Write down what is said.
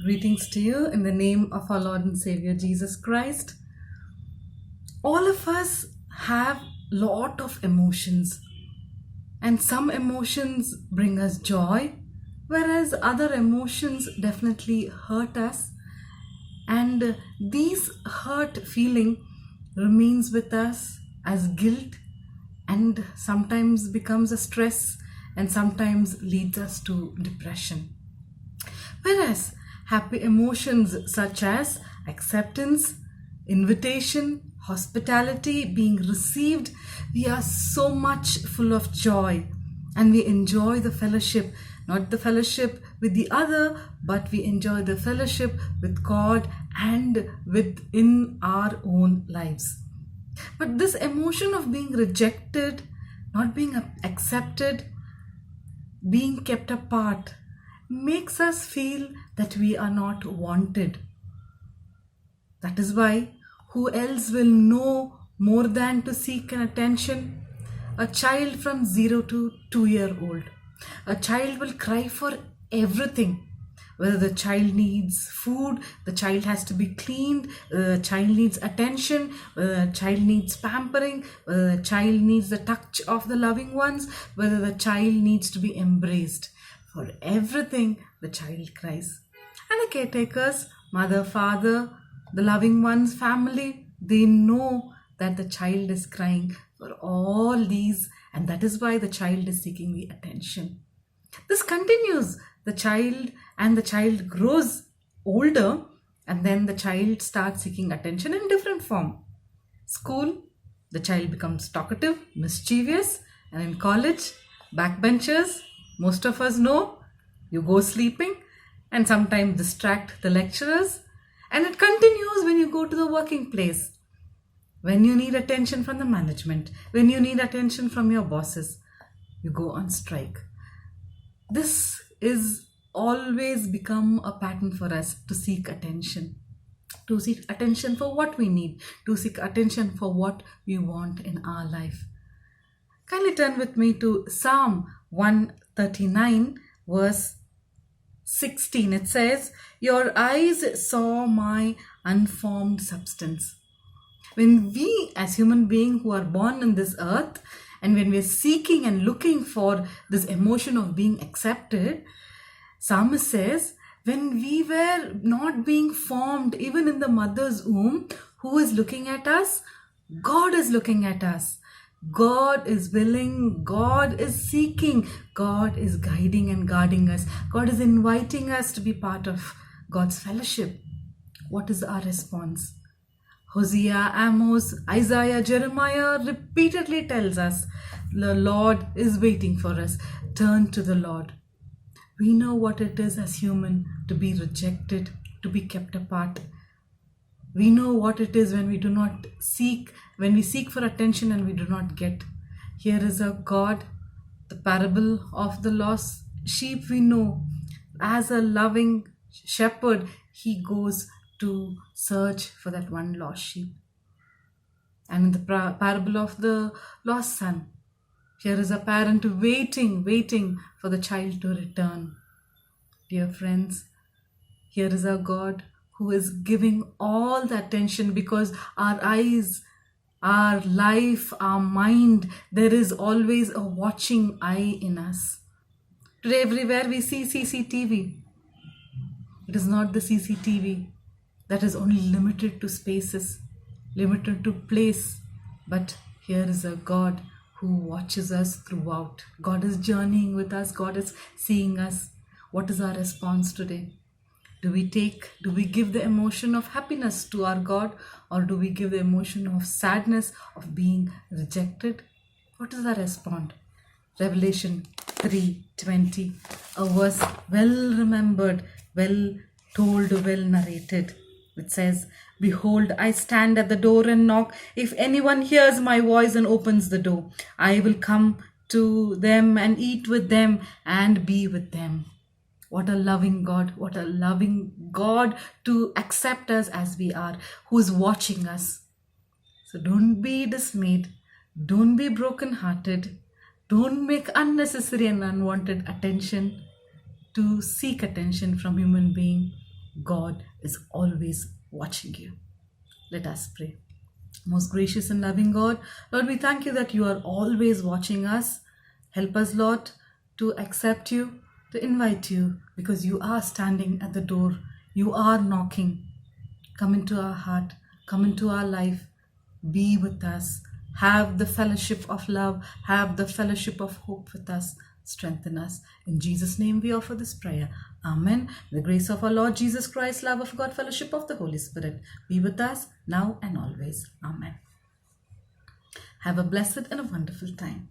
Greetings to you in the name of our Lord and Savior Jesus Christ. All of us have lot of emotions, and some emotions bring us joy, whereas other emotions definitely hurt us. And these hurt feeling remains with us as guilt and sometimes becomes a stress and sometimes leads us to depression. Whereas happy emotions such as acceptance, invitation, hospitality, being received, we are so much full of joy and we enjoy the fellowship, not the fellowship with the other, but we enjoy the fellowship with God and within our own lives. But this emotion of being rejected, not being accepted, being kept apart makes us feel that we are not wanted. That is why who else will know more than to seek an attention? A child from 0 to 2-year old. A child will cry for everything. Whether the child needs food, the child has to be cleaned, the child needs attention, whether the child needs pampering, whether the child needs the touch of the loving ones, whether the child needs to be embraced. For everything, the child cries. And the caretakers, mother, father, the loving ones, family, they know that the child is crying for all these, and that is why the child is seeking the attention. This continues. The child grows older, and then the child starts seeking attention in different form. School, the child becomes talkative, mischievous, and in college, backbenchers, most of us know, you go sleeping and sometimes distract the lecturers, and it continues when you go to the working place. When you need attention from the management, when you need attention from your bosses, you go on strike. This is always become a pattern for us to seek attention for what we need, to seek attention for what we want in our life. Kindly turn with me to Psalm 139 verse 16. It says, "Your eyes saw my unformed substance." When we as human beings who are born in this earth, and when we're seeking and looking for this emotion of being accepted, Psalmist says, when we were not being formed even in the mother's womb, who is looking at us? God is looking at us. God is willing, God is seeking, God is guiding and guarding us. God is inviting us to be part of God's fellowship. What is our response? Hosea, Amos, Isaiah, Jeremiah repeatedly tells us the Lord is waiting for us. Turn to the Lord. We know what it is as human to be rejected, to be kept apart. We know what it is when we do not seek, when we seek for attention and we do not get. Here is a God, the parable of the lost sheep. We know as a loving shepherd, he goes to search for that one lost sheep. And in the parable of the lost son, here is a parent waiting for the child to return. Dear friends, here is a God who is giving all the attention, because our eyes, our life, our mind, there is always a watching eye in us. Today everywhere we see CCTV. It is not the CCTV that is only limited to spaces, limited to place, but here is a God who watches us throughout. God is journeying with us. God is seeing us. What is our response today? Do we give the emotion of happiness to our God, or do we give the emotion of sadness, of being rejected? What is our response? Revelation 3:20, a verse well remembered, well told, well narrated. It says, "Behold, I stand at the door and knock. If anyone hears my voice and opens the door, I will come to them and eat with them and be with them." What a loving God, what a loving God to accept us as we are, who is watching us. So don't be dismayed, don't be brokenhearted, don't make unnecessary and unwanted attention to seek attention from human being. God is always watching you. Let us pray. Most gracious and loving God, Lord, we thank you that you are always watching us. Help us, Lord, to accept you, to invite you, because you are standing at the door. You are knocking. Come into our heart, come into our life, be with us. Have the fellowship of love, have the fellowship of hope with us. Strengthen us. In Jesus' name we offer this prayer. Amen. The grace of our Lord Jesus Christ, love of God, fellowship of the Holy Spirit be with us now and always. Amen. Have a blessed and a wonderful time.